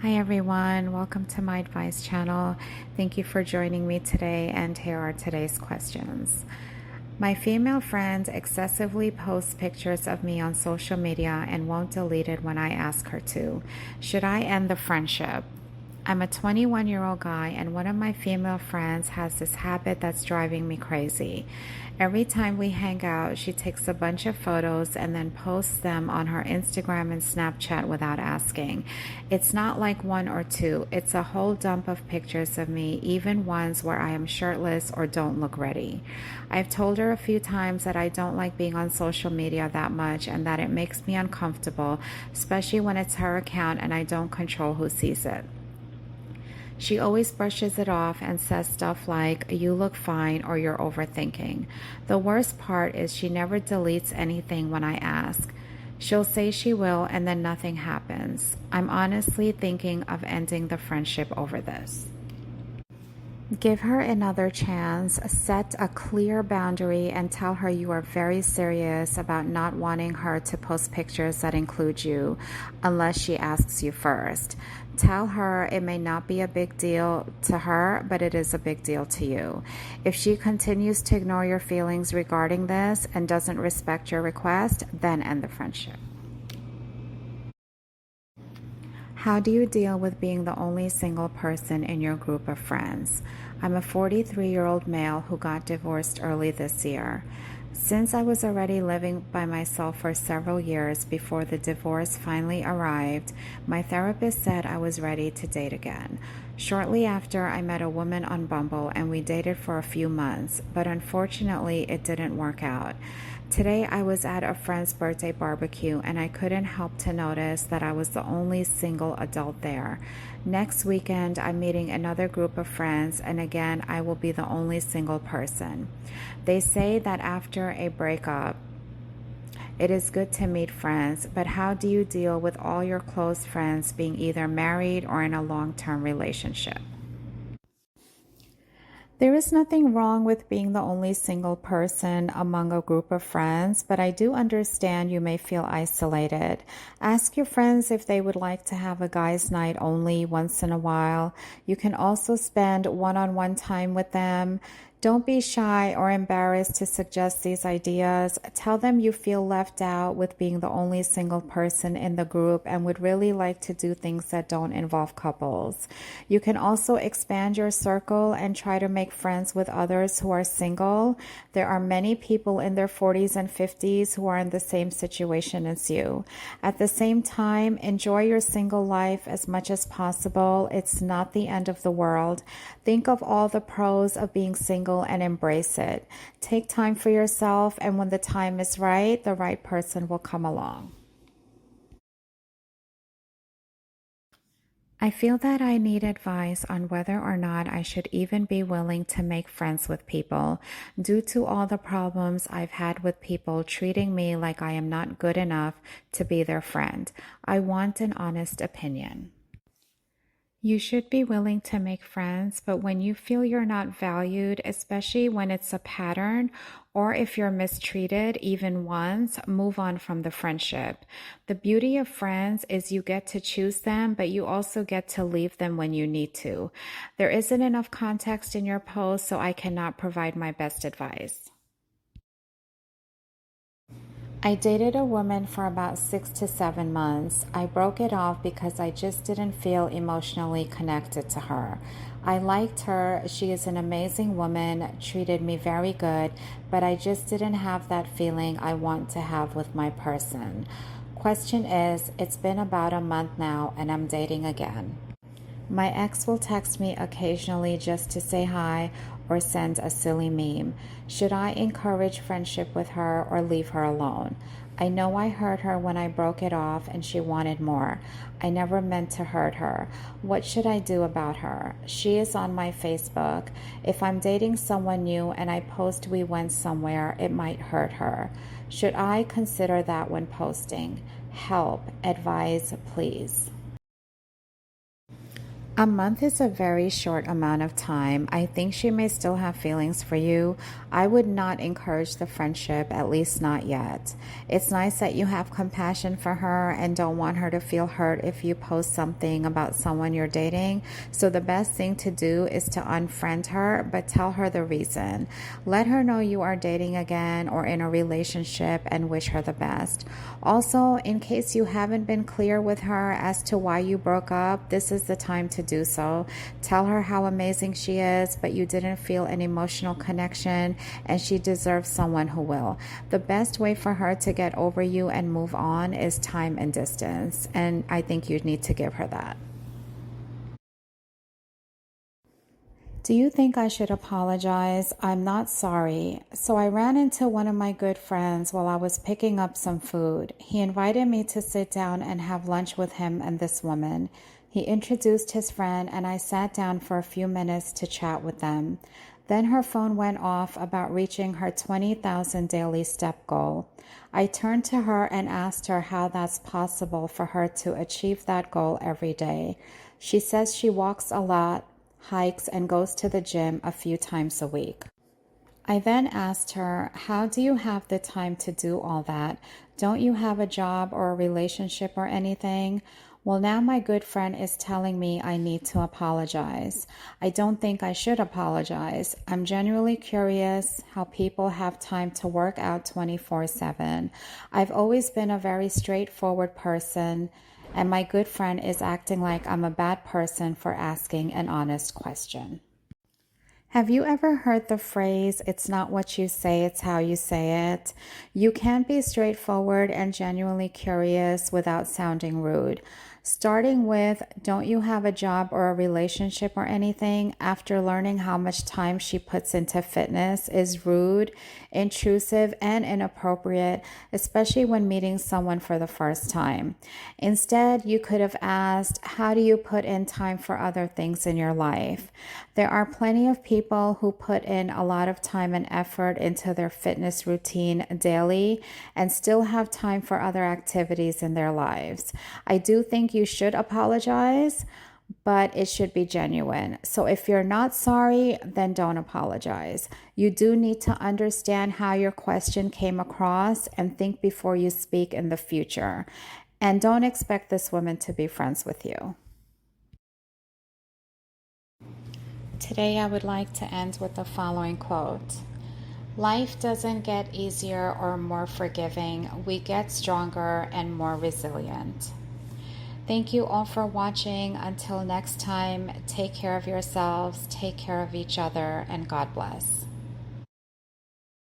Hi everyone, welcome to my advice channel. Thank you for joining me today, and here are today's questions. My female friend excessively posts pictures of me on social media and won't delete it when I ask her to. Should I end the friendship? I'm a 21-year-old guy, and one of my female friends has this habit that's driving me crazy. Every time we hang out, she takes a bunch of photos and then posts them on her Instagram and Snapchat without asking. It's not like one or two, it's a whole dump of pictures of me, even ones where I am shirtless or don't look ready. I've told her a few times that I don't like being on social media that much and that it makes me uncomfortable, especially when it's her account and I don't control who sees it. She always brushes it off and says stuff like, "You look fine," or "You're overthinking." The worst part is she never deletes anything when I ask. She'll say she will, and then nothing happens. I'm honestly thinking of ending the friendship over this. Give her another chance, set a clear boundary, and tell her you are very serious about not wanting her to post pictures that include you unless she asks you first. Tell her it may not be a big deal to her, but it is a big deal to you. If she continues to ignore your feelings regarding this and doesn't respect your request, then end the friendship. How do you deal with being the only single person in your group of friends? I'm a 43-year-old male who got divorced early this year. Since I was already living by myself for several years before the divorce finally arrived, my therapist said I was ready to date again. Shortly after, I met a woman on Bumble and we dated for a few months, but unfortunately it didn't work out. Today I was at a friend's birthday barbecue and I couldn't help to notice that I was the only single adult there. Next weekend I'm meeting another group of friends and again I will be the only single person. They say that after a breakup, it is good to meet friends, but how do you deal with all your close friends being either married or in a long-term relationship? There is nothing wrong with being the only single person among a group of friends, but I do understand you may feel isolated. Ask your friends if they would like to have a guys' night only once in a while. You can also spend one-on-one time with them. Don't be shy or embarrassed to suggest these ideas. Tell them you feel left out with being the only single person in the group and would really like to do things that don't involve couples. You can also expand your circle and try to make friends with others who are single. There are many people in their 40s and 50s who are in the same situation as you. At the same time, enjoy your single life as much as possible. It's not the end of the world. Think of all the pros of being single and embrace it. Take time for yourself, and when the time is right, the right person will come along. I feel that I need advice on whether or not I should even be willing to make friends with people due to all the problems I've had with people treating me like I am not good enough to be their friend. I want an honest opinion. You should be willing to make friends, but when you feel you're not valued, especially when it's a pattern, or if you're mistreated even once, move on from the friendship. The beauty of friends is you get to choose them, but you also get to leave them when you need to. There isn't enough context in your post, so I cannot provide my best advice. I dated a woman for about 6 to 7 months. I broke it off because I just didn't feel emotionally connected to her. I liked her. She is an amazing woman, treated me very good, but I just didn't have that feeling I want to have with my person. Question is, it's been about a month now and I'm dating again. My ex will text me occasionally just to say hi or send a silly meme. Should I encourage friendship with her or leave her alone? I know I hurt her when I broke it off and she wanted more. I never meant to hurt her. What should I do about her? She is on my Facebook. If I'm dating someone new and I post we went somewhere, it might hurt her. Should I consider that when posting? Help, advise, please. A month is a very short amount of time. I think she may still have feelings for you. I would not encourage the friendship, at least not yet. It's nice that you have compassion for her and don't want her to feel hurt if you post something about someone you're dating. So the best thing to do is to unfriend her, but tell her the reason. Let her know you are dating again or in a relationship and wish her the best. Also, in case you haven't been clear with her as to why you broke up, this is the time to do so. Tell her how amazing she is, but you didn't feel an emotional connection and she deserves someone who will. The best way for her to get over you and move on is time and distance, and I think you need to give her that. Do you think I should apologize? I'm not sorry. So I ran into one of my good friends while I was picking up some food. He invited me to sit down and have lunch with him and this woman. He introduced his friend and I sat down for a few minutes to chat with them. Then her phone went off about reaching her 20,000 daily step goal. I turned to her and asked her how that's possible for her to achieve that goal every day. She says she walks a lot, hikes, and goes to the gym a few times a week. I then asked her, how do you have the time to do all that? Don't you have a job or a relationship or anything? Well, now my good friend is telling me I need to apologize. I don't think I should apologize. I'm genuinely curious how people have time to work out 24/7. I've always been a very straightforward person, and my good friend is acting like I'm a bad person for asking an honest question. Have you ever heard the phrase, it's not what you say, it's how you say it? You can be straightforward and genuinely curious without sounding rude. Starting with, don't you have a job or a relationship or anything, after learning how much time she puts into fitness is rude, intrusive, and inappropriate, especially when meeting someone for the first time. Instead, you could have asked, how do you put in time for other things in your life? There are plenty of people who put in a lot of time and effort into their fitness routine daily and still have time for other activities in their lives. I do think you should apologize, but it should be genuine. So if you're not sorry, then don't apologize. You do need to understand how your question came across and think before you speak in the future. And don't expect this woman to be friends with you. Today, I would like to end with the following quote. Life doesn't get easier or more forgiving. We get stronger and more resilient. Thank you all for watching. Until next time, take care of yourselves, take care of each other, and God bless.